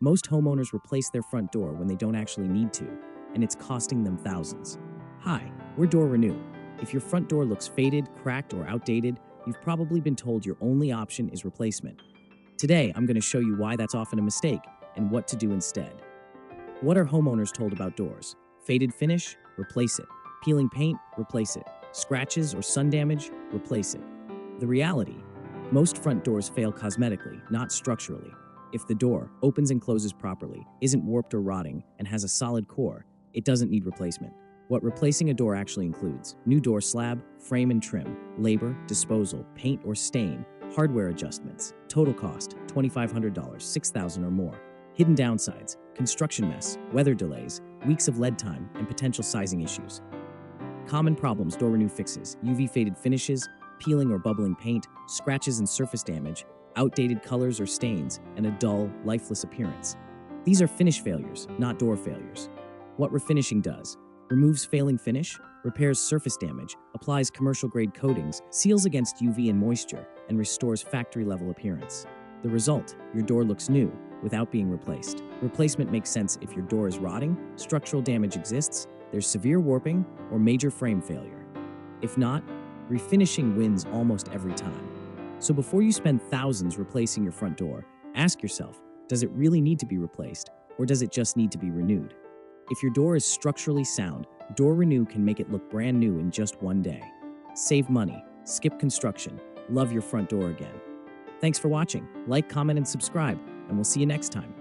Most homeowners replace their front door when they don't actually need to, and it's costing them thousands. Hi, we're DoorRenew. If your front door looks faded, cracked, or outdated, you've probably been told your only option is replacement. Today, I'm going to show you why that's often a mistake and what to do instead. What are homeowners told about doors? Faded finish? Replace it. Peeling paint? Replace it. Scratches or sun damage? Replace it. The reality: most front doors fail cosmetically, not structurally. If the door opens and closes properly, isn't warped or rotting, and has a solid core, it doesn't need replacement. What replacing a door actually includes: new door slab, frame and trim, labor, disposal, paint or stain, hardware adjustments. Total cost: $2,500, $6,000 or more. Hidden downsides: construction mess, weather delays, weeks of lead time, and potential sizing issues. Common problems DoorRenew fixes: UV faded finishes, peeling or bubbling paint, scratches and surface damage, outdated colors or stains, and a dull, lifeless appearance. These are finish failures, not door failures. What refinishing does: removes failing finish, repairs surface damage, applies commercial-grade coatings, seals against UV and moisture, and restores factory-level appearance. The result: your door looks new, without being replaced. Replacement makes sense if your door is rotting, structural damage exists, there's severe warping, or major frame failure. If not, refinishing wins almost every time. So before you spend thousands replacing your front door, ask yourself, does it really need to be replaced, or does it just need to be renewed? If your door is structurally sound, DoorRenew can make it look brand new in just one day. Save money, skip construction, love your front door again. Thanks for watching. Like, comment, and subscribe, and we'll see you next time.